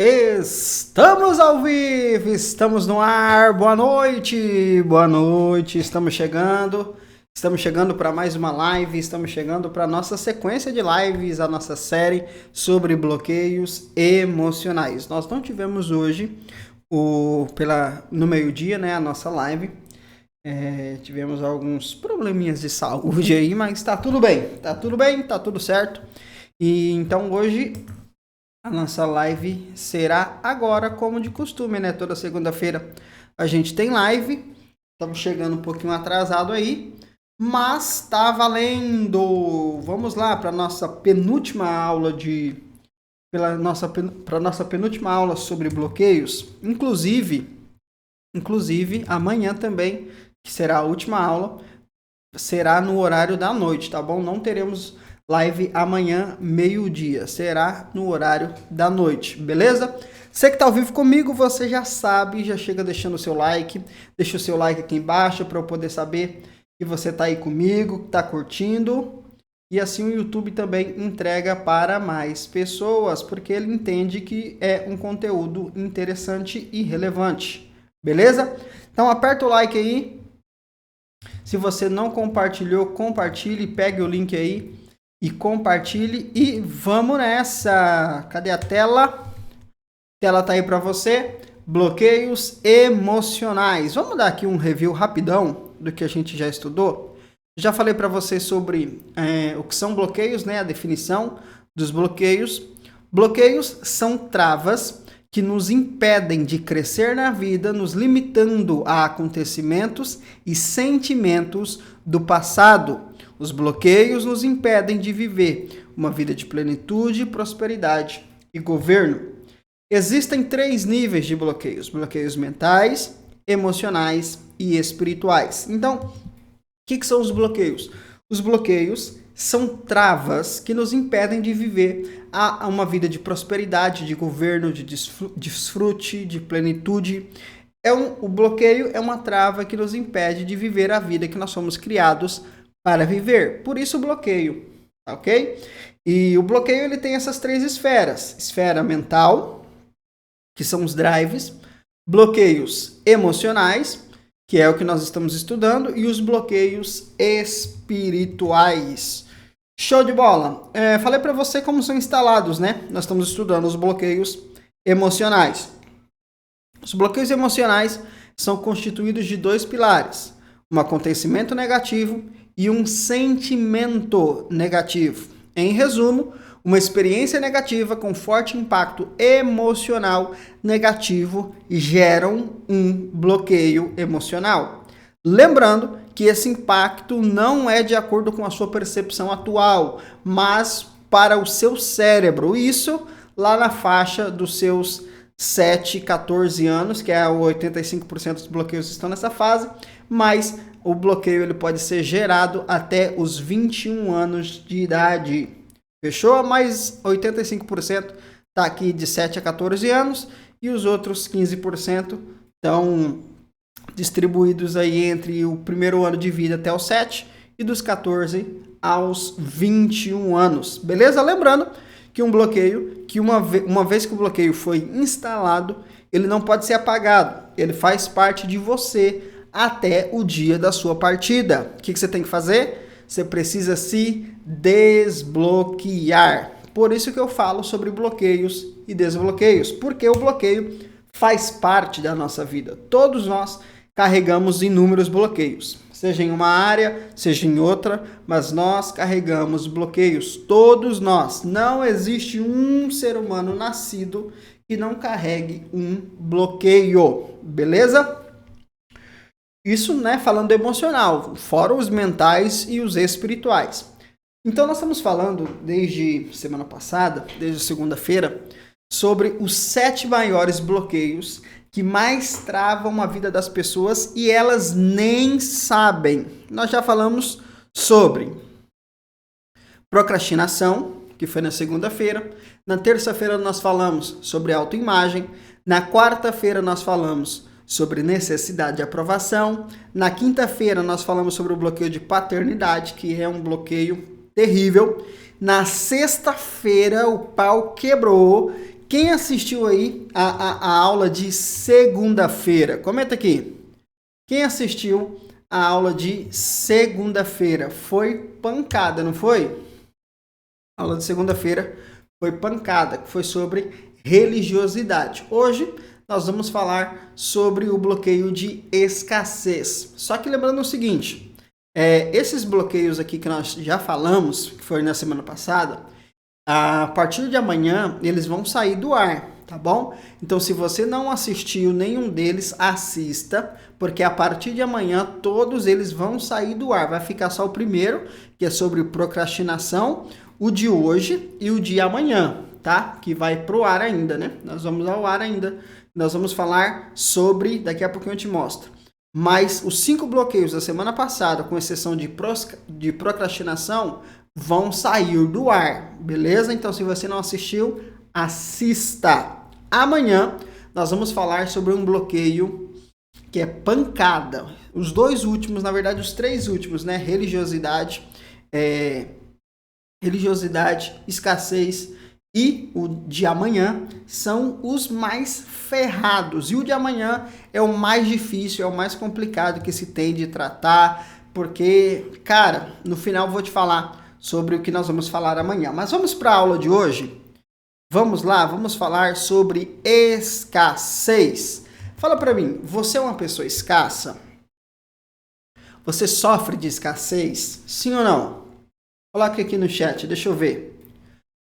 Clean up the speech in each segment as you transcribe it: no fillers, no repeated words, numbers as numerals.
Estamos ao vivo, estamos no ar, boa noite, estamos chegando para mais uma live, estamos chegando para a nossa sequência de lives, a nossa série sobre bloqueios emocionais. Nós não tivemos hoje, no meio-dia, né, a nossa live, tivemos alguns probleminhas de saúde aí, mas tá tudo bem, tá tudo certo, e então hoje a nossa live será agora, como de costume, né? Toda segunda-feira a gente tem live. Estamos chegando um pouquinho atrasado aí, mas tá valendo. Vamos lá para nossa penúltima aula para nossa penúltima aula sobre bloqueios. Inclusive amanhã também, que será a última aula, será no horário da noite, tá bom? Não teremos live amanhã, meio-dia. Será no horário da noite, beleza? Você que tá ao vivo comigo, você já sabe, já chega deixando o seu like. Deixa o seu like aqui embaixo para eu poder saber que você tá aí comigo, que tá curtindo. E assim o YouTube também entrega para mais pessoas, porque ele entende que é um conteúdo interessante e relevante. Beleza? Então aperta o like aí. Se você não compartilhou, compartilhe, pegue o link aí e compartilhe e vamos nessa. Cadê a tela? A tela tá aí para você. Bloqueios emocionais. Vamos dar aqui um review rapidão do que a gente já estudou. Já falei para você sobre o que são bloqueios, né? A definição dos bloqueios. Bloqueios são travas que nos impedem de crescer na vida, nos limitando a acontecimentos e sentimentos do passado. Os bloqueios nos impedem de viver uma vida de plenitude, prosperidade e governo. Existem 3 níveis de bloqueios: bloqueios mentais, emocionais e espirituais. Então, o que são os bloqueios? Os bloqueios são travas que nos impedem de viver uma vida de prosperidade, de governo, de desfrute, de plenitude. O bloqueio é uma trava que nos impede de viver a vida que nós somos criados para viver. Por isso o bloqueio, ok? E o bloqueio ele tem essas 3 esferas. Esfera mental, que são os drives. Bloqueios emocionais, que é o que nós estamos estudando. E os bloqueios espirituais. Show de bola! Falei para você como são instalados, né? Nós estamos estudando os bloqueios emocionais. Os bloqueios emocionais são constituídos de 2 pilares: um acontecimento negativo e um sentimento negativo. Em resumo, uma experiência negativa com forte impacto emocional negativo geram um bloqueio emocional. Lembrando que esse impacto não é de acordo com a sua percepção atual, mas para o seu cérebro. Isso lá na faixa dos seus 7, 14 anos, que é 85% dos bloqueios estão nessa fase, mas o bloqueio ele pode ser gerado até os 21 anos de idade. Fechou? Mas 85% está aqui de 7 a 14 anos e os outros 15% estão distribuídos aí entre o primeiro ano de vida até os 7 e dos 14 aos 21 anos. Beleza? Lembrando que um bloqueio, que uma vez que o bloqueio foi instalado, ele não pode ser apagado. Ele faz parte de você até o dia da sua partida. O que você tem que fazer? Você precisa se desbloquear. Por isso que eu falo sobre bloqueios e desbloqueios, porque o bloqueio faz parte da nossa vida. Todos nós carregamos inúmeros bloqueios, seja em uma área, seja em outra, mas nós carregamos bloqueios, todos nós. Não existe um ser humano nascido que não carregue um bloqueio, beleza? Isso, né, falando emocional, fora os mentais e os espirituais. Então nós estamos falando desde semana passada, desde segunda-feira, sobre os 7 maiores bloqueios que mais travam a vida das pessoas e elas nem sabem. Nós já falamos sobre procrastinação, que foi na segunda-feira. Na terça-feira nós falamos sobre autoimagem. Na quarta-feira nós falamos sobre necessidade de aprovação. Na quinta-feira nós falamos sobre o bloqueio de paternidade, que é um bloqueio terrível. Na sexta-feira o pau quebrou, Quem assistiu aí a aula de segunda-feira? Comenta aqui. Quem assistiu a aula de segunda-feira? Foi pancada, não foi? A aula de segunda-feira foi pancada, que foi sobre religiosidade. Hoje nós vamos falar sobre o bloqueio de escassez. Só que lembrando o seguinte, esses bloqueios aqui que nós já falamos, que foi na semana passada, a partir de amanhã eles vão sair do ar, tá bom? Então se você não assistiu nenhum deles, assista, porque a partir de amanhã todos eles vão sair do ar. Vai ficar só o primeiro, que é sobre procrastinação, o de hoje e o de amanhã, tá? Que vai pro ar ainda, né? Nós vamos ao ar ainda. Nós vamos falar sobre, daqui a pouquinho eu te mostro. Mas os 5 bloqueios da semana passada, com exceção de procrastinação, vão sair do ar, beleza? Então, se você não assistiu, assista. Amanhã, nós vamos falar sobre um bloqueio que é pancada. Os 2 últimos, na verdade, os 3 últimos, né? Religiosidade, escassez e o de amanhã são os mais ferrados. E o de amanhã é o mais difícil, é o mais complicado que se tem de tratar, porque, cara, no final eu vou te falar sobre o que nós vamos falar amanhã. Mas vamos para a aula de hoje? Vamos lá, vamos falar sobre escassez. Fala para mim, você é uma pessoa escassa? Você sofre de escassez? Sim ou não? Coloque aqui no chat, deixa eu ver.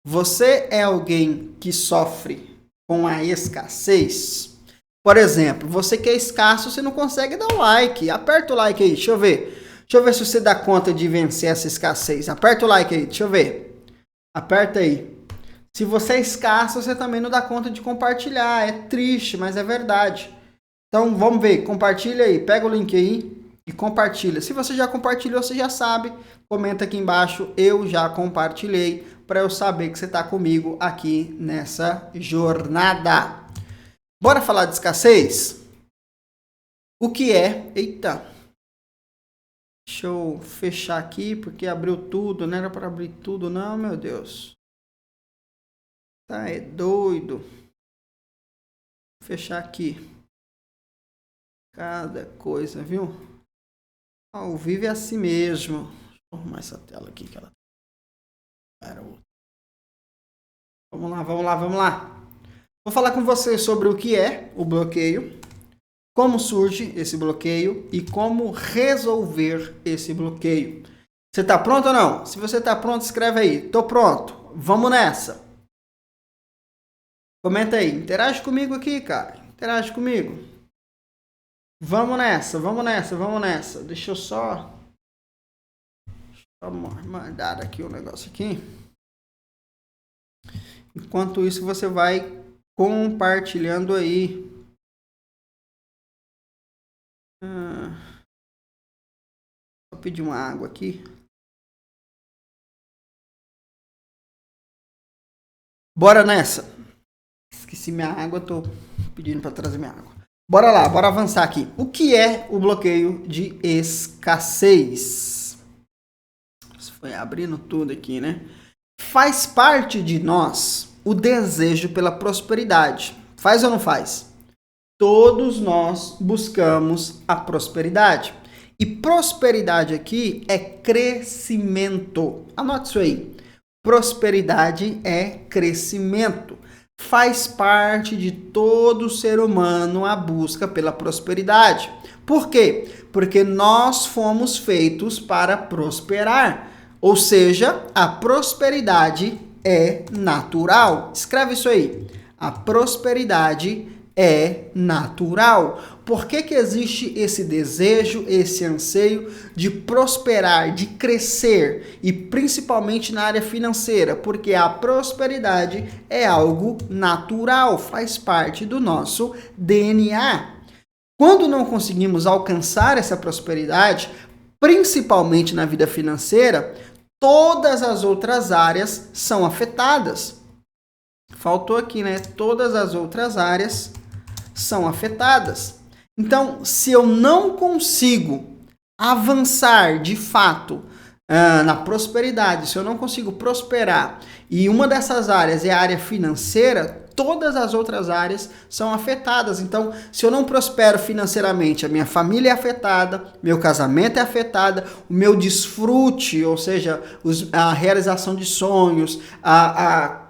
Você é alguém que sofre com a escassez? Por exemplo, você que é escasso, você não consegue dar um like. Aperta o like aí, deixa eu ver. Deixa eu ver se você dá conta de vencer essa escassez. Aperta o like aí, deixa eu ver. Aperta aí. Se você é escasso, você também não dá conta de compartilhar. É triste, mas é verdade. Então, vamos ver. Compartilha aí. Pega o link aí e compartilha. Se você já compartilhou, você já sabe. Comenta aqui embaixo. Eu já compartilhei, para eu saber que você está comigo aqui nessa jornada. Bora falar de escassez? O que é? Eita. Deixa eu fechar aqui, porque abriu tudo. Não era para abrir tudo, não, meu Deus. Tá, é doido. Vou fechar aqui. Cada coisa, viu? Ao vivo é assim mesmo. Deixa eu arrumar essa tela aqui que ela era outra. Vamos lá, vamos lá, vamos lá. Vou falar com você sobre o que é o bloqueio, como surge esse bloqueio e como resolver esse bloqueio. Você tá pronto ou não? Se você tá pronto, escreve aí. Tô pronto. Vamos nessa. Comenta aí. Interage comigo aqui, cara. Interage comigo. Vamos nessa, vamos nessa, vamos nessa. Deixa eu só mandar aqui o negócio aqui. Enquanto isso, você vai compartilhando aí. Vou pedir uma água aqui. Bora nessa. Esqueci minha água, tô pedindo para trazer minha água. Bora lá, bora avançar aqui. O que é o bloqueio de escassez? Isso foi abrindo tudo aqui, né? Faz parte de nós o desejo pela prosperidade. Faz ou não faz? Todos nós buscamos a prosperidade. E prosperidade aqui é crescimento. Anote isso aí. Prosperidade é crescimento. Faz parte de todo ser humano a busca pela prosperidade. Por quê? Porque nós fomos feitos para prosperar. Ou seja, a prosperidade é natural. Escreve isso aí. A prosperidade é natural. Por que existe esse desejo, esse anseio de prosperar, de crescer e principalmente na área financeira? Porque a prosperidade é algo natural, faz parte do nosso DNA. Quando não conseguimos alcançar essa prosperidade, principalmente na vida financeira, todas as outras áreas são afetadas. Faltou aqui, né? Todas as outras áreas são afetadas. Então, se eu não consigo avançar de fato na prosperidade, se eu não consigo prosperar, e uma dessas áreas é a área financeira, todas as outras áreas são afetadas. Então, se eu não prospero financeiramente, a minha família é afetada, meu casamento é afetado, o meu desfrute, ou seja, a realização de sonhos, a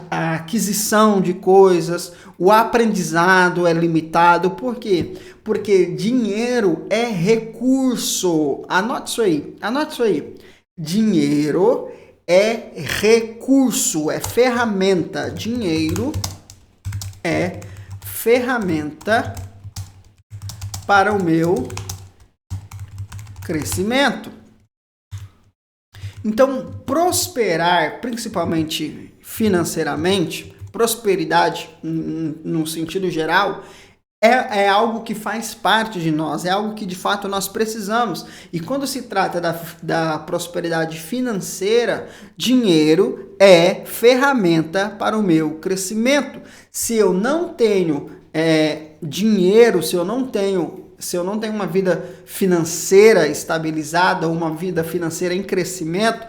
aquisição de coisas, o aprendizado é limitado. Por quê? Porque dinheiro é recurso. Anote isso aí, anote isso aí. Dinheiro é recurso, é ferramenta. Dinheiro é ferramenta para o meu crescimento. Então, prosperar, principalmente financeiramente, prosperidade no sentido geral, é algo que faz parte de nós, é algo que de fato nós precisamos. E quando se trata da prosperidade financeira, dinheiro é ferramenta para o meu crescimento. Se eu não tenho dinheiro, se eu não tenho uma vida financeira estabilizada, uma vida financeira em crescimento,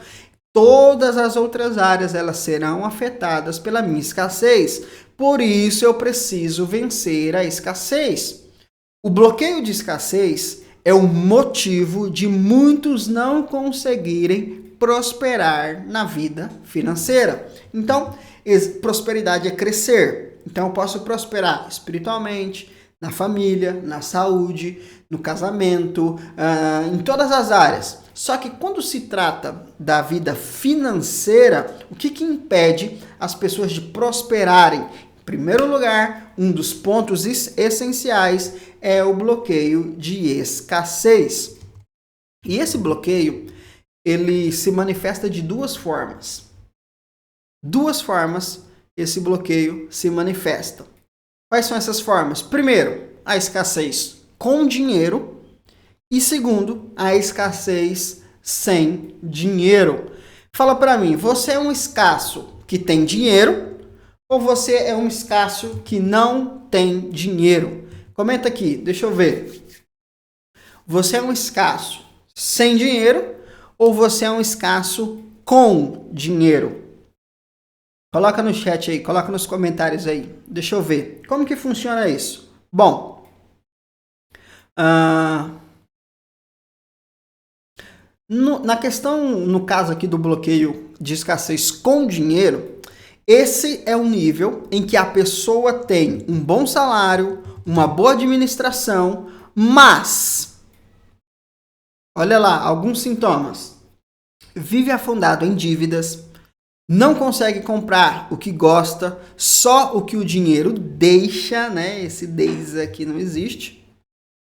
todas as outras áreas elas serão afetadas pela minha escassez. Por isso eu preciso vencer a escassez. O bloqueio de escassez é o motivo de muitos não conseguirem prosperar na vida financeira. Então, prosperidade é crescer. Então, eu posso prosperar espiritualmente, na família, na saúde, no casamento, em todas as áreas. Só que quando se trata da vida financeira, o que impede as pessoas de prosperarem? Em primeiro lugar, um dos pontos essenciais é o bloqueio de escassez. E esse bloqueio, ele se manifesta de duas formas. Duas formas esse bloqueio se manifesta. Quais são essas formas? Primeiro, a escassez com dinheiro. E segundo, a escassez sem dinheiro. Fala para mim, você é um escasso que tem dinheiro ou você é um escasso que não tem dinheiro? Comenta aqui, deixa eu ver. Você é um escasso sem dinheiro ou você é um escasso com dinheiro? Coloca no chat aí, coloca nos comentários aí. Deixa eu ver. Como que funciona isso? Bom, na questão, no caso aqui do bloqueio de escassez com dinheiro, esse é o nível em que a pessoa tem um bom salário, uma boa administração, mas, olha lá, alguns sintomas. Vive afundado em dívidas, não consegue comprar o que gosta, só o que o dinheiro deixa, né? Esse "deixa" aqui não existe.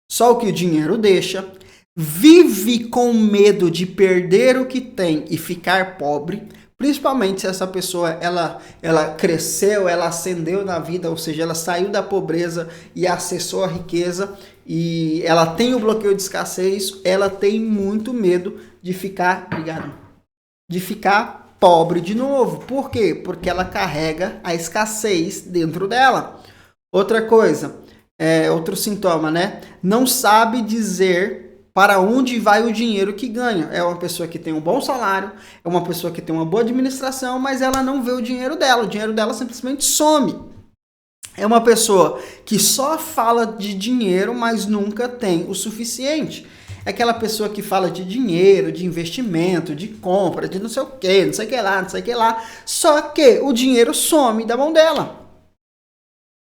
Só o que o dinheiro deixa. Vive com medo de perder o que tem e ficar pobre, principalmente se essa pessoa ela cresceu, ela ascendeu na vida, ou seja, ela saiu da pobreza e acessou a riqueza, e ela tem o bloqueio de escassez, ela tem muito medo de ficar, de ficar pobre de novo. Por quê? Porque ela carrega a escassez dentro dela. Outra coisa, outro sintoma, né? Não sabe dizer para onde vai o dinheiro que ganha. É uma pessoa que tem um bom salário, é uma pessoa que tem uma boa administração, mas ela não vê o dinheiro dela simplesmente some. É uma pessoa que só fala de dinheiro, mas nunca tem o suficiente. É aquela pessoa que fala de dinheiro, de investimento, de compra, de não sei o que, não sei o que lá, não sei o que lá. Só que o dinheiro some da mão dela.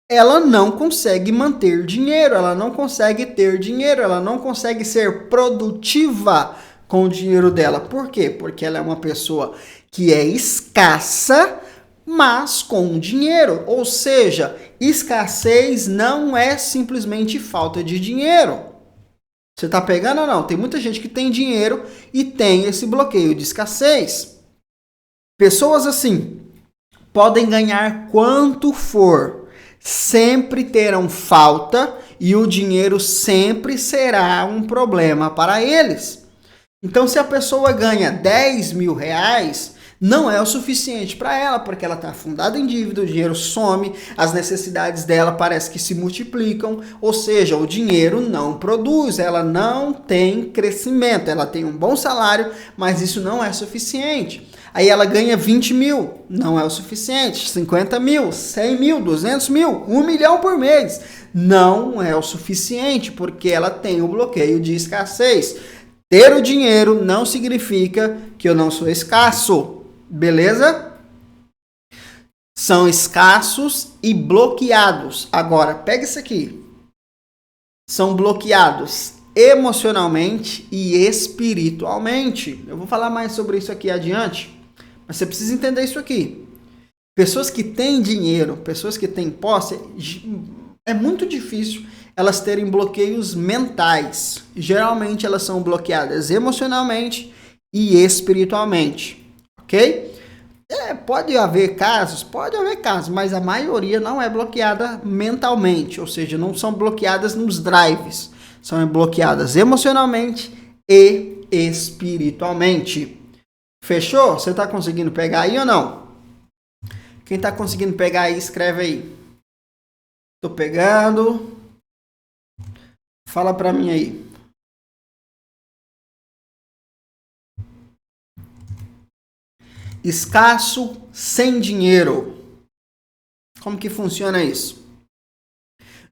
Ela não consegue manter dinheiro, ela não consegue ter dinheiro, ela não consegue ser produtiva com o dinheiro dela. Por quê? Porque ela é uma pessoa que é escassa, mas com dinheiro. Ou seja, escassez não é simplesmente falta de dinheiro. Você tá pegando ou não? Tem muita gente que tem dinheiro e tem esse bloqueio de escassez. Pessoas assim podem ganhar quanto for, sempre terão falta e o dinheiro sempre será um problema para eles. Então, se a pessoa ganha 10 mil reais, não é o suficiente para ela, porque ela está afundada em dívida, o dinheiro some, as necessidades dela parece que se multiplicam, ou seja, o dinheiro não produz, ela não tem crescimento, ela tem um bom salário, mas isso não é suficiente. Aí ela ganha 20 mil, não é o suficiente, 50 mil, 100 mil, 200 mil, 1 milhão por mês, não é o suficiente, porque ela tem o bloqueio de escassez. Ter o dinheiro não significa que eu não sou escasso. Beleza? São escassos e bloqueados. Agora, pega isso aqui. São bloqueados emocionalmente e espiritualmente. Eu vou falar mais sobre isso aqui adiante, mas você precisa entender isso aqui. Pessoas que têm dinheiro, pessoas que têm posse, é muito difícil elas terem bloqueios mentais. Geralmente elas são bloqueadas emocionalmente e espiritualmente. Ok? Pode haver casos, mas a maioria não é bloqueada mentalmente, ou seja, não são bloqueadas nos drives, são bloqueadas emocionalmente e espiritualmente. Fechou? Você está conseguindo pegar aí ou não? Quem está conseguindo pegar aí, escreve aí. Tô pegando. Fala para mim aí. Escasso, sem dinheiro. Como que funciona isso?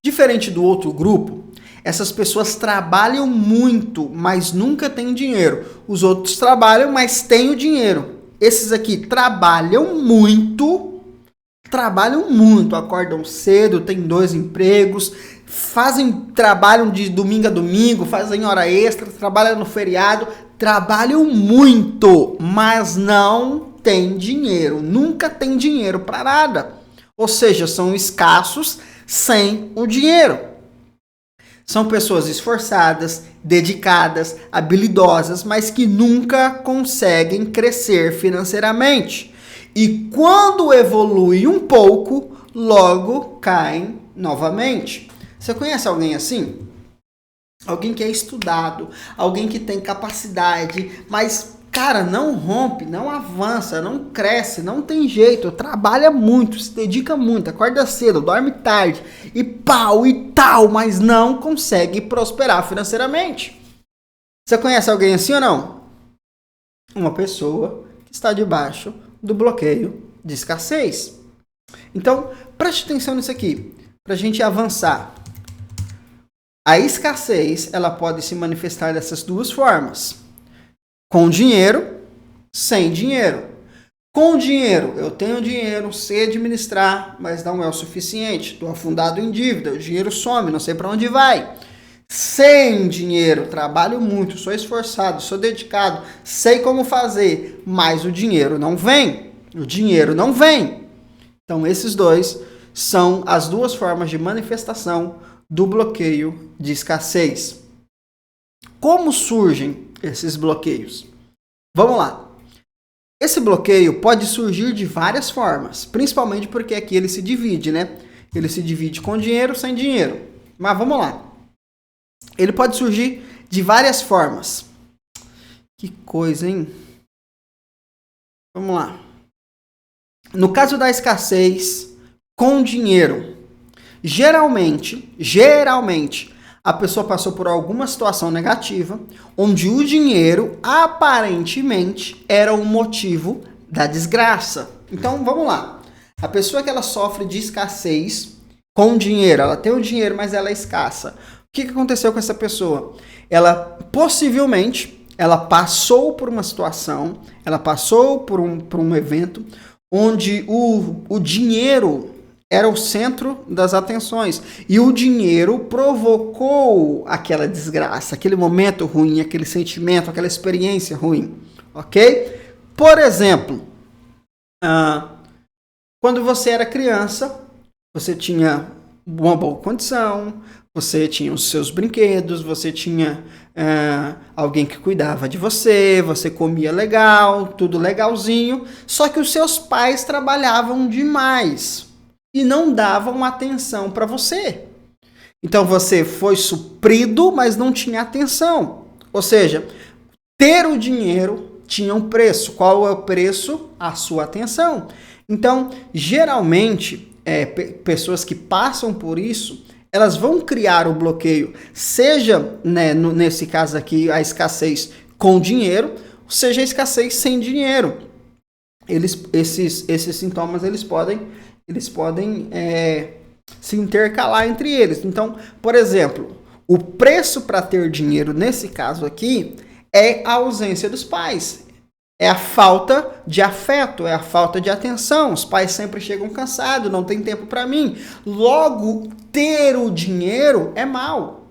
Diferente do outro grupo, essas pessoas trabalham muito, mas nunca têm dinheiro. Os outros trabalham, mas têm o dinheiro. Esses aqui trabalham muito, acordam cedo, têm 2 empregos, trabalham de domingo a domingo, fazem hora extra, trabalham no feriado, trabalham muito, mas não tem dinheiro, nunca tem dinheiro para nada. Ou seja, são escassos sem o dinheiro. São pessoas esforçadas, dedicadas, habilidosas, mas que nunca conseguem crescer financeiramente. E quando evolui um pouco, logo caem novamente. Você conhece alguém assim? Alguém que é estudado, alguém que tem capacidade, mas cara, não rompe, não avança, não cresce, não tem jeito, trabalha muito, se dedica muito, acorda cedo, dorme tarde, e pau e tal, mas não consegue prosperar financeiramente. Você conhece alguém assim ou não? Uma pessoa que está debaixo do bloqueio de escassez. Então, preste atenção nisso aqui, para a gente avançar. A escassez, ela pode se manifestar dessas duas formas. Com dinheiro, sem dinheiro. Com dinheiro, eu tenho dinheiro, sei administrar, mas não é o suficiente. Estou afundado em dívida, o dinheiro some, não sei para onde vai. Sem dinheiro, trabalho muito, sou esforçado, sou dedicado, sei como fazer, mas o dinheiro não vem. Então, esses dois são as duas formas de manifestação do bloqueio de escassez. Como surgem esses bloqueios? Vamos lá. Esse bloqueio pode surgir de várias formas, principalmente porque aqui ele se divide, né? Ele se divide com dinheiro, sem dinheiro. Mas vamos lá. Ele pode surgir de várias formas. Que coisa, hein? Vamos lá. No caso da escassez, com dinheiro, geralmente, a pessoa passou por alguma situação negativa, onde o dinheiro, aparentemente, era o motivo da desgraça. Então, vamos lá. A pessoa que ela sofre de escassez com dinheiro, ela tem o dinheiro, mas ela é escassa. O que aconteceu com essa pessoa? Ela, possivelmente, ela passou por uma situação, ela passou por um evento, onde o dinheiro era o centro das atenções. E o dinheiro provocou aquela desgraça, aquele momento ruim, aquele sentimento, aquela experiência ruim. Ok? Por exemplo, quando você era criança, você tinha uma boa condição, você tinha os seus brinquedos, você tinha alguém que cuidava de você, você comia legal, tudo legalzinho, só que os seus pais trabalhavam demais e não davam atenção para você. Então você foi suprido, mas não tinha atenção. Ou seja, ter o dinheiro tinha um preço. Qual é o preço? A sua atenção. Então, geralmente, pessoas que passam por isso, elas vão criar o bloqueio, seja, né, nesse caso aqui, a escassez com dinheiro, seja a escassez sem dinheiro. Esses sintomas, eles podem se intercalar entre eles. Então, por exemplo, o preço para ter dinheiro, nesse caso aqui, é a ausência dos pais. É a falta de afeto, é a falta de atenção. Os pais sempre chegam cansados, não tem tempo para mim. Logo, ter o dinheiro é mal.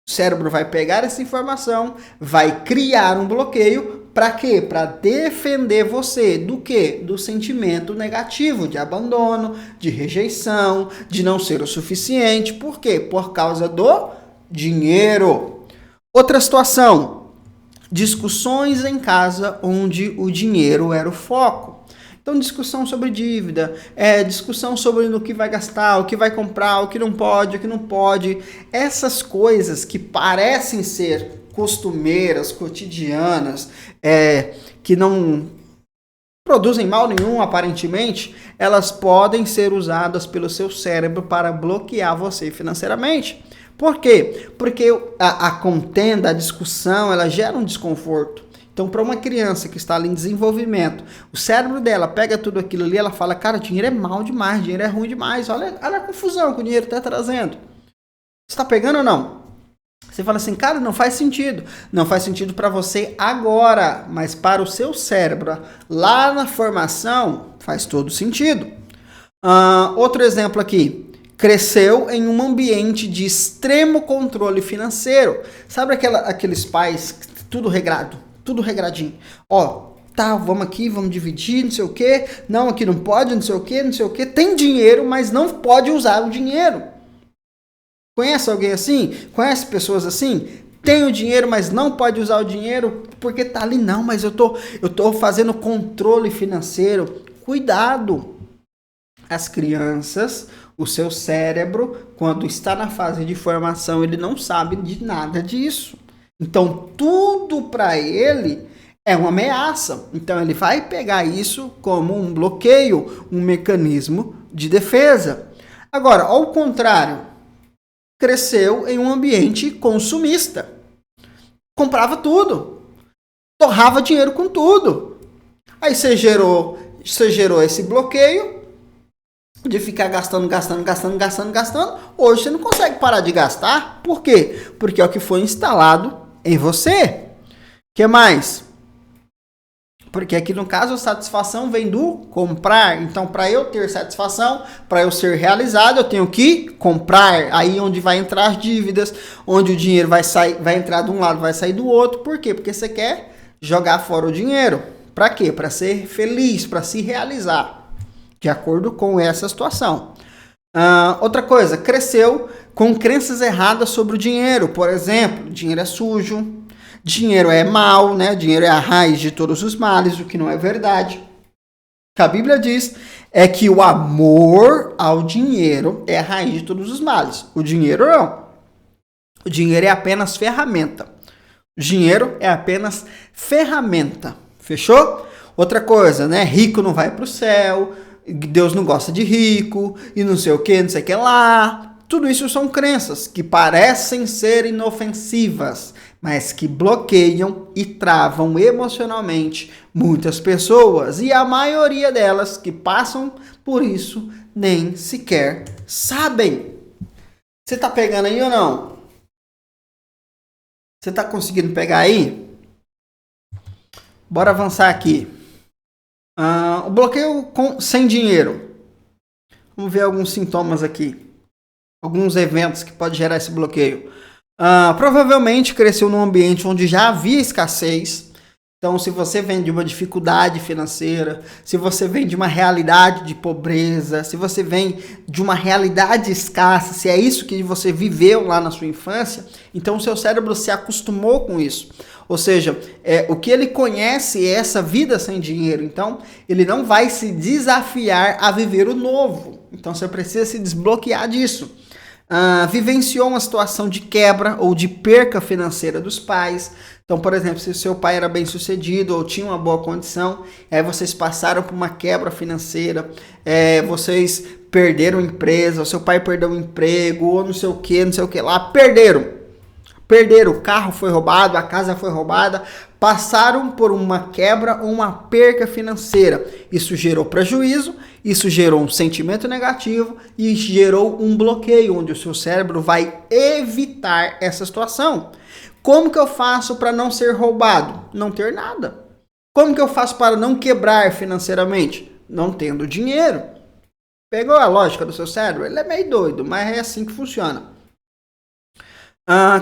O cérebro vai pegar essa informação, vai criar um bloqueio. Para quê? Para defender você do quê? Do sentimento negativo, de abandono, de rejeição, de não ser o suficiente. Por quê? Por causa do dinheiro. Outra situação. Discussões em casa onde o dinheiro era o foco. Então, discussão sobre dívida, discussão sobre no que vai gastar, o que vai comprar, o que não pode, o que não pode. Essas coisas que parecem ser costumeiras, cotidianas, que não produzem mal nenhum, aparentemente, elas podem ser usadas pelo seu cérebro para bloquear você financeiramente. Por quê? Porque a contenda, a discussão, ela gera um desconforto. Então, para uma criança que está ali em desenvolvimento, o cérebro dela pega tudo aquilo ali, ela fala, cara, dinheiro é mal demais, dinheiro é ruim demais, olha a confusão que o dinheiro está trazendo. Você está pegando ou não? Você fala assim, cara, não faz sentido. Não faz sentido para você agora, mas para o seu cérebro, lá na formação, faz todo sentido. Outro exemplo aqui. Cresceu em um ambiente de extremo controle financeiro. Sabe aqueles pais, tudo regrado, tudo regradinho. Tá, vamos aqui, vamos dividir, não sei o quê. Não, aqui não pode, não sei o quê, não sei o quê. Tem dinheiro, mas não pode usar o dinheiro. Conhece alguém assim? Conhece pessoas assim? Tem o dinheiro, mas não pode usar o dinheiro porque tá ali. Não, mas eu tô fazendo controle financeiro. Cuidado. As crianças, o seu cérebro, quando está na fase de formação, ele não sabe de nada disso. Então, tudo para ele é uma ameaça. Então, ele vai pegar isso como um bloqueio, um mecanismo de defesa. Agora, ao contrário, cresceu em um ambiente consumista. Comprava tudo. Torrava dinheiro com tudo. Aí você gerou esse bloqueio de ficar gastando. Hoje você não consegue parar de gastar. Por quê? Porque é o que foi instalado em você. O que mais? Porque aqui no caso a satisfação vem do comprar. Então, para eu ter satisfação, para eu ser realizado, eu tenho que comprar. Aí onde vai entrar as dívidas, onde o dinheiro vai entrar de um lado, vai sair do outro. Por quê? Porque você quer jogar fora o dinheiro. Para quê? Para ser feliz, para se realizar. De acordo com essa situação. Outra coisa, cresceu com crenças erradas sobre o dinheiro. Por exemplo, dinheiro é sujo, dinheiro é mal, né? Dinheiro é a raiz de todos os males, o que não é verdade. O que a Bíblia diz é que o amor ao dinheiro é a raiz de todos os males. O dinheiro não. O dinheiro é apenas ferramenta. O dinheiro é apenas ferramenta. Fechou? Outra coisa, né? Rico não vai para o céu. Deus não gosta de rico, e não sei o que, não sei o que lá. Tudo isso são crenças que parecem ser inofensivas, mas que bloqueiam e travam emocionalmente muitas pessoas. E a maioria delas que passam por isso nem sequer sabem. Você tá pegando aí ou não? Você tá conseguindo pegar aí? Bora avançar aqui. O bloqueio sem dinheiro. Vamos ver alguns sintomas aqui. Alguns eventos que podem gerar esse bloqueio. Provavelmente cresceu num ambiente onde já havia escassez. Então, se você vem de uma dificuldade financeira, se você vem de uma realidade de pobreza, se você vem de uma realidade escassa, se é isso que você viveu lá na sua infância, então o seu cérebro se acostumou com isso. Ou seja, o que ele conhece é essa vida sem dinheiro. Então, ele não vai se desafiar a viver o novo. Então, você precisa se desbloquear disso. Vivenciou uma situação de quebra ou de perca financeira dos pais. Então, por exemplo, se o seu pai era bem sucedido ou tinha uma boa condição, aí vocês passaram por uma quebra financeira, vocês perderam empresa, o seu pai perdeu o emprego, ou não sei o que lá, perderam, o carro foi roubado, a casa foi roubada, passaram por uma quebra ou uma perca financeira. Isso gerou prejuízo, isso gerou um sentimento negativo e gerou um bloqueio, onde o seu cérebro vai evitar essa situação. Como que eu faço para não ser roubado? Não ter nada. Como que eu faço para não quebrar financeiramente? Não tendo dinheiro. Pegou a lógica do seu cérebro? Ele é meio doido, mas é assim que funciona.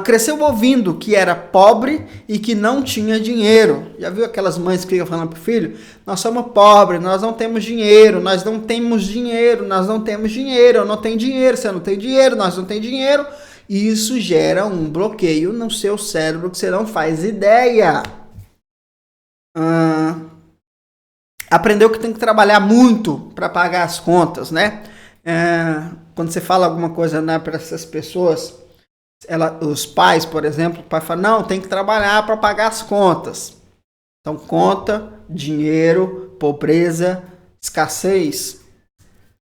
Cresceu ouvindo que era pobre e que não tinha dinheiro. Já viu aquelas mães que ficam falando pro filho? Nós somos pobres, nós não temos dinheiro, eu não tenho dinheiro, eu não tenho dinheiro, você não tem dinheiro, nós não temos dinheiro. E isso gera um bloqueio no seu cérebro que você não faz ideia. Aprendeu que tem que trabalhar muito para pagar as contas, né? Quando você fala alguma coisa, né, para essas pessoas, os pais, por exemplo, o pai fala, não, tem que trabalhar para pagar as contas. Então, conta, dinheiro, pobreza, escassez.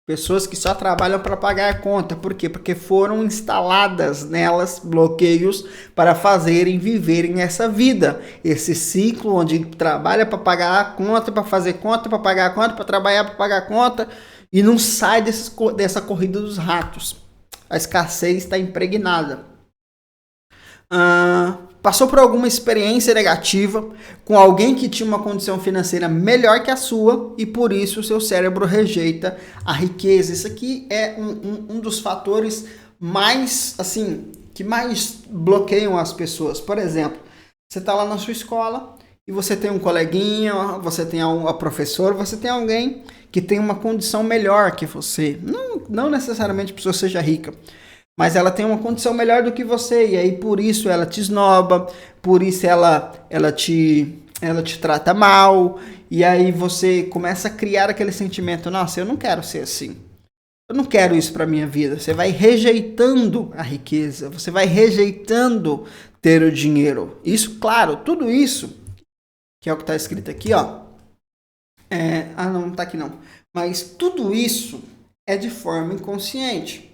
Pessoas que só trabalham para pagar a conta. Por quê? Porque foram instaladas nelas bloqueios para viverem essa vida. Esse ciclo onde trabalha para pagar a conta, para fazer conta, para pagar a conta, para trabalhar para pagar a conta e não sai dessa corrida dos ratos. A escassez está impregnada. Passou por alguma experiência negativa com alguém que tinha uma condição financeira melhor que a sua e por isso o seu cérebro rejeita a riqueza. Isso aqui é um dos fatores mais, assim, que mais bloqueiam as pessoas. Por exemplo, você está lá na sua escola e você tem um coleguinha, você tem a professora, você tem alguém que tem uma condição melhor que você. Não necessariamente a pessoa seja rica, mas ela tem uma condição melhor do que você, e aí por isso ela te esnoba, por isso ela te trata mal, e aí você começa a criar aquele sentimento, nossa, eu não quero ser assim, eu não quero isso para minha vida. Você vai rejeitando a riqueza, você vai rejeitando ter o dinheiro. Isso, claro, tudo isso, que é o que está escrito aqui, ó, não está aqui não, mas tudo isso é de forma inconsciente.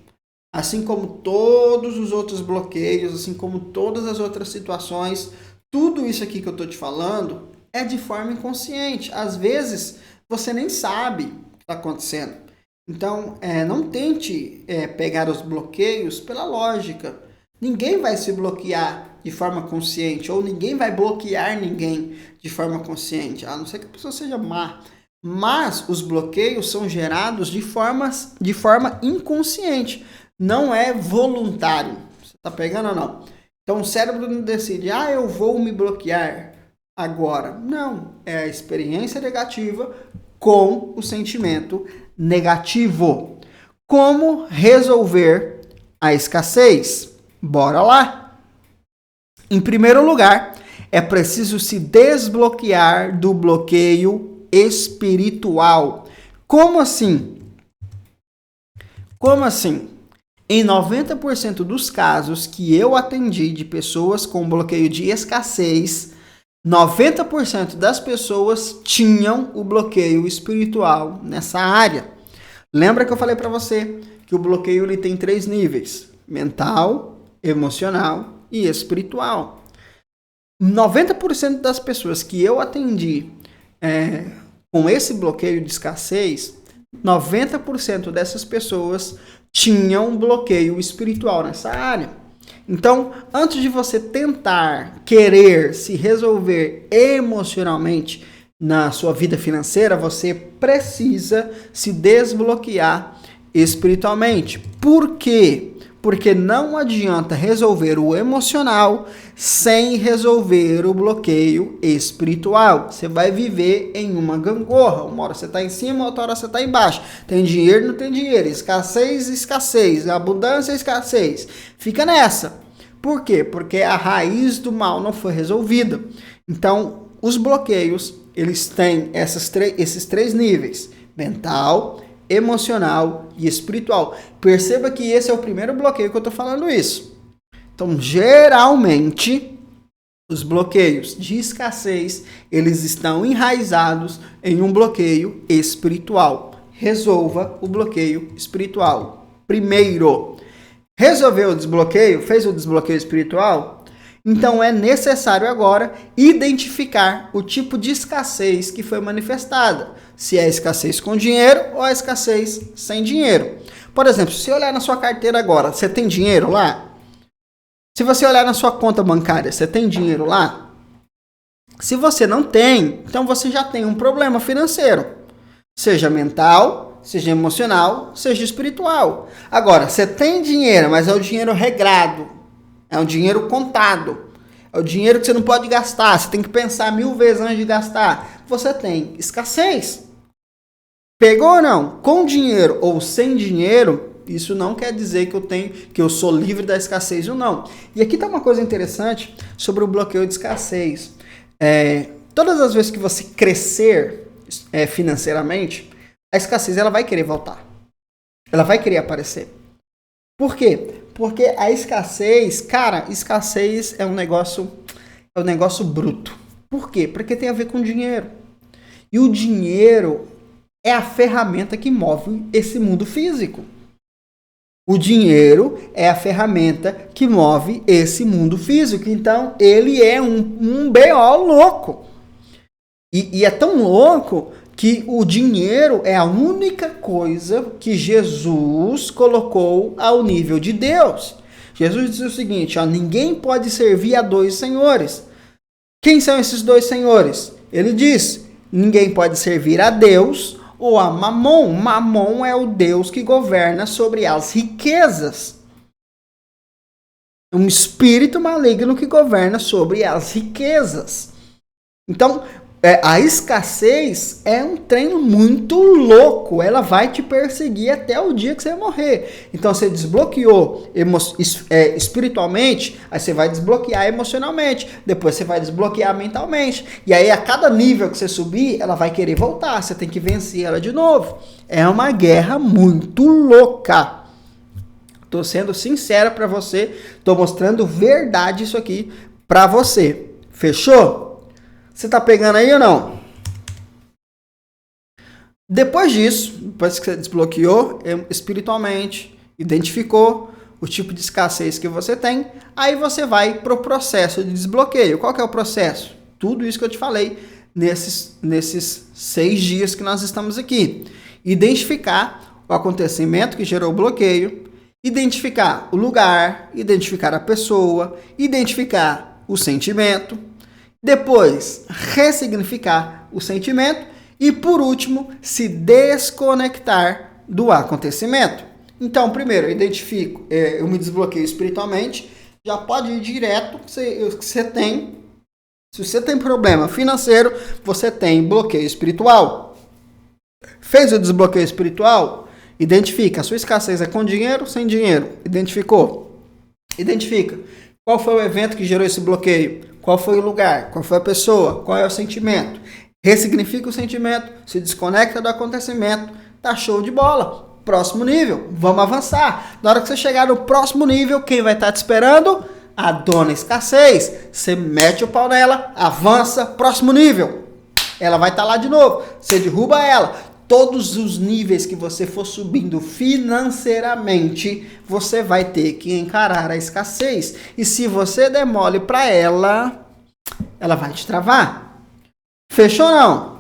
Assim como todos os outros bloqueios, assim como todas as outras situações, tudo isso aqui que eu estou te falando é de forma inconsciente. Às vezes, você nem sabe o que está acontecendo. Então, não tente pegar os bloqueios pela lógica. Ninguém vai se bloquear de forma consciente, ou ninguém vai bloquear ninguém de forma consciente, a não ser que a pessoa seja má. Mas os bloqueios são gerados de forma inconsciente. Não é voluntário. Você tá pegando ou não? Então o cérebro não decide, eu vou me bloquear agora. Não, é a experiência negativa com o sentimento negativo. Como resolver a escassez? Bora lá! Em primeiro lugar, é preciso se desbloquear do bloqueio espiritual. Como assim? Como assim? Em 90% dos casos que eu atendi de pessoas com bloqueio de escassez, 90% das pessoas tinham o bloqueio espiritual nessa área. Lembra que eu falei para você que o bloqueio ele tem 3 níveis: mental, emocional e espiritual. 90% das pessoas que eu atendi com esse bloqueio de escassez, 90% dessas pessoas tinham um bloqueio espiritual nessa área. Então, antes de você tentar querer se resolver emocionalmente na sua vida financeira, você precisa se desbloquear espiritualmente. Por quê? Porque não adianta resolver o emocional sem resolver o bloqueio espiritual. Você vai viver em uma gangorra. Uma hora você está em cima, outra hora você está embaixo. Tem dinheiro, não tem dinheiro. Escassez, escassez. Abundância, escassez. Fica nessa. Por quê? Porque a raiz do mal não foi resolvida. Então, os bloqueios, eles têm esses 3 níveis: mental, emocional e espiritual. Perceba que esse é o primeiro bloqueio que eu estou falando isso. Então, geralmente, os bloqueios de escassez, eles estão enraizados em um bloqueio espiritual. Resolva o bloqueio espiritual. Primeiro, resolveu o desbloqueio? Fez o desbloqueio espiritual? Então é necessário agora identificar o tipo de escassez que foi manifestada. Se é a escassez com dinheiro ou a escassez sem dinheiro. Por exemplo, se você olhar na sua carteira agora, você tem dinheiro lá? Se você olhar na sua conta bancária, você tem dinheiro lá? Se você não tem, então você já tem um problema financeiro. Seja mental, seja emocional, seja espiritual. Agora, você tem dinheiro, mas é o dinheiro regrado. É um dinheiro contado. É o dinheiro que você não pode gastar. Você tem que pensar 1000 vezes antes de gastar. Você tem escassez. Pegou ou não? Com dinheiro ou sem dinheiro, isso não quer dizer que eu sou livre da escassez ou não. E aqui está uma coisa interessante sobre o bloqueio de escassez. Todas as vezes que você crescer financeiramente, a escassez ela vai querer voltar. Ela vai querer aparecer. Por quê? Porque a escassez, cara, escassez é um negócio bruto. Por quê? Porque tem a ver com dinheiro. E o dinheiro é a ferramenta que move esse mundo físico. O dinheiro é a ferramenta que move esse mundo físico. Então, ele é um BO louco. E é tão louco que o dinheiro é a única coisa que Jesus colocou ao nível de Deus. Jesus disse o seguinte, ninguém pode servir a 2 senhores. Quem são esses 2 senhores? Ele diz, ninguém pode servir a Deus ou a Mamon. Mamon é o Deus que governa sobre as riquezas. Um espírito maligno que governa sobre as riquezas. Então, a escassez é um trem muito louco. Ela vai te perseguir até o dia que você morrer. Então, você desbloqueou espiritualmente, aí você vai desbloquear emocionalmente. Depois você vai desbloquear mentalmente. E aí, a cada nível que você subir, ela vai querer voltar. Você tem que vencer ela de novo. É uma guerra muito louca. Tô sendo sincero para você. Tô mostrando verdade isso aqui para você. Fechou? Você tá pegando aí ou não? Depois disso, depois que você desbloqueou espiritualmente, identificou o tipo de escassez que você tem, aí você vai pro processo de desbloqueio. Qual que é o processo? Tudo isso que eu te falei nesses 6 dias que nós estamos aqui. Identificar o acontecimento que gerou o bloqueio, identificar o lugar, identificar a pessoa, identificar o sentimento, depois, ressignificar o sentimento e, por último, se desconectar do acontecimento. Então, primeiro, eu identifico, eu me desbloqueio espiritualmente, já pode ir direto, você tem, se você tem problema financeiro, você tem bloqueio espiritual. Fez o desbloqueio espiritual? Identifica, a sua escassez é com dinheiro ou sem dinheiro? Identificou? Identifica. Qual foi o evento que gerou esse bloqueio? Qual foi o lugar? Qual foi a pessoa? Qual é o sentimento? Ressignifica o sentimento, se desconecta do acontecimento, tá show de bola. Próximo nível, vamos avançar. Na hora que você chegar no próximo nível, quem vai estar te esperando? A dona escassez. Você mete o pau nela, avança, próximo nível. Ela vai estar lá de novo, você derruba ela. Todos os níveis que você for subindo financeiramente, você vai ter que encarar a escassez. E se você der mole para ela, ela vai te travar. Fechou ou não?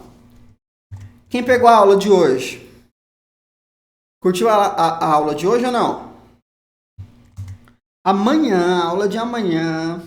Quem pegou a aula de hoje? Curtiu a aula de hoje ou não? Amanhã, a aula de amanhã,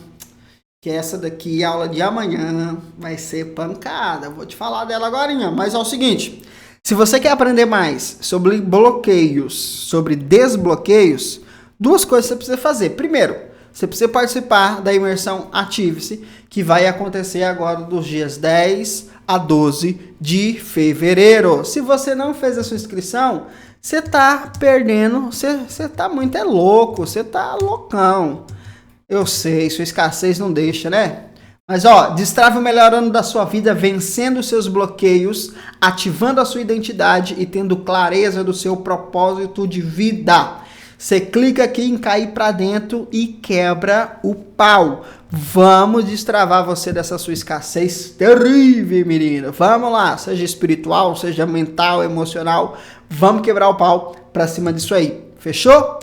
que é essa daqui, a aula de amanhã, vai ser pancada. Vou te falar dela agora, mas é o seguinte... Se você quer aprender mais sobre bloqueios, sobre desbloqueios, 2 coisas você precisa fazer. Primeiro, você precisa participar da imersão Ative-se, que vai acontecer agora dos dias 10 a 12 de fevereiro. Se você não fez a sua inscrição, você tá perdendo, você tá muito louco, você tá loucão. Eu sei, sua escassez não deixa, né? Mas ó, destrave o melhor ano da sua vida vencendo os seus bloqueios, ativando a sua identidade e tendo clareza do seu propósito de vida. Você clica aqui em cair pra dentro e quebra o pau. Vamos destravar você dessa sua escassez terrível, menina. Vamos lá, seja espiritual, seja mental, emocional. Vamos quebrar o pau pra cima disso aí. Fechou?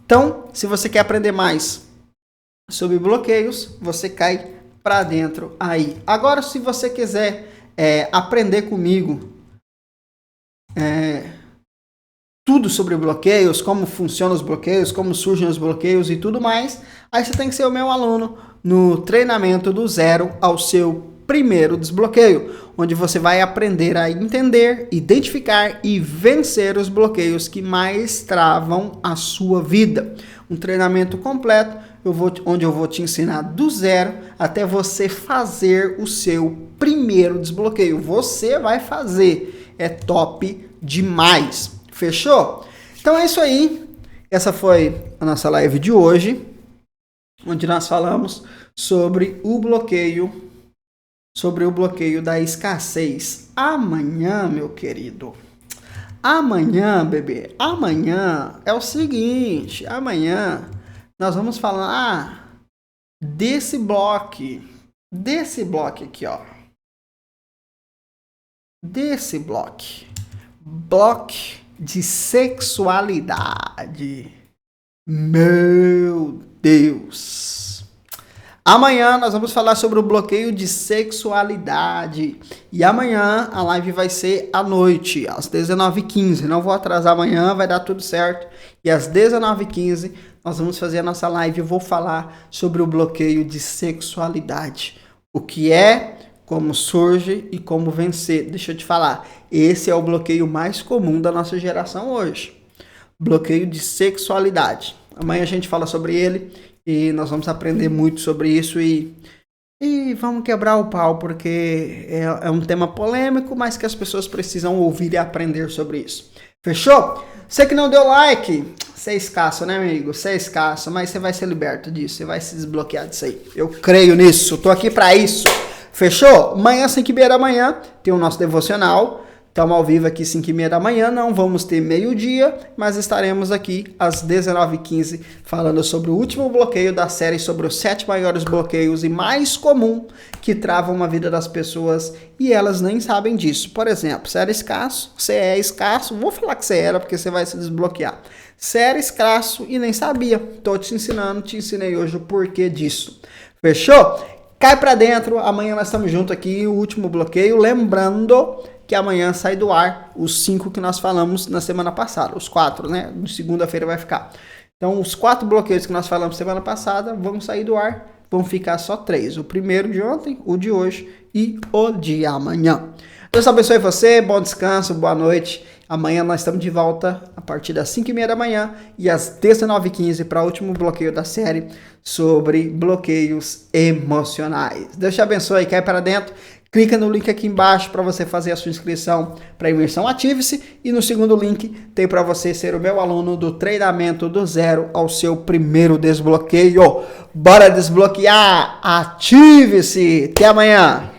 Então, se você quer aprender mais sobre bloqueios, você cai pra dentro aí. Agora, se você quiser aprender comigo tudo sobre bloqueios, como funcionam os bloqueios, como surgem os bloqueios e tudo mais, aí você tem que ser o meu aluno no treinamento do zero ao seu primeiro desbloqueio, onde você vai aprender a entender, identificar e vencer os bloqueios que mais travam a sua vida. Um treinamento completo, onde eu vou te ensinar do zero até você fazer o seu primeiro desbloqueio. Você vai fazer, é top demais. Fechou? Então é isso aí. Essa foi a nossa live de hoje, onde nós falamos sobre o bloqueio da escassez. Amanhã, meu querido. Amanhã, bebê. Amanhã é o seguinte. Amanhã nós vamos falar desse bloco. Desse bloco aqui, ó. Desse bloco. Bloco de sexualidade. Meu Deus. Amanhã nós vamos falar sobre o bloqueio de sexualidade. E amanhã a live vai ser à noite, às 19h15. Não vou atrasar amanhã, vai dar tudo certo. E às 19h15 nós vamos fazer a nossa live. Eu vou falar sobre o bloqueio de sexualidade. O que é, como surge e como vencer. Deixa eu te falar, esse é o bloqueio mais comum da nossa geração hoje. Bloqueio de sexualidade. Amanhã a gente fala sobre ele e nós vamos aprender muito sobre isso e vamos quebrar o pau, porque é um tema polêmico, mas que as pessoas precisam ouvir e aprender sobre isso. Fechou? Você que não deu like, você é escasso, né, amigo? Você é escasso, mas você vai ser liberto disso, você vai se desbloquear disso aí. Eu creio nisso, tô aqui pra isso. Fechou? Amanhã, 5h30 da manhã, tem o nosso devocional. Estamos ao vivo aqui 5h30 da manhã, não vamos ter meio-dia, mas estaremos aqui às 19h15 falando sobre o último bloqueio da série, sobre os 7 maiores bloqueios e mais comum que travam a vida das pessoas e elas nem sabem disso. Por exemplo, você era escasso, você é escasso, vou falar que você era porque você vai se desbloquear. Você era escasso e nem sabia, tô te ensinando, te ensinei hoje o porquê disso. Fechou? Cai pra dentro, amanhã nós estamos juntos aqui, o último bloqueio, lembrando que amanhã sai do ar os 5 que nós falamos na semana passada, os 4, né? De segunda-feira vai ficar. Então, os 4 bloqueios que nós falamos semana passada vão sair do ar, vão ficar só 3. O primeiro de ontem, o de hoje e o de amanhã. Deus abençoe você, bom descanso, boa noite. Amanhã nós estamos de volta a partir das 5h30 da manhã e às 19h15 para o último bloqueio da série sobre bloqueios emocionais. Deus te abençoe, cai para dentro. Clica no link aqui embaixo para você fazer a sua inscrição para a imersão Ative-se. E no segundo link tem para você ser o meu aluno do treinamento do zero ao seu primeiro desbloqueio. Bora desbloquear! Ative-se! Até amanhã!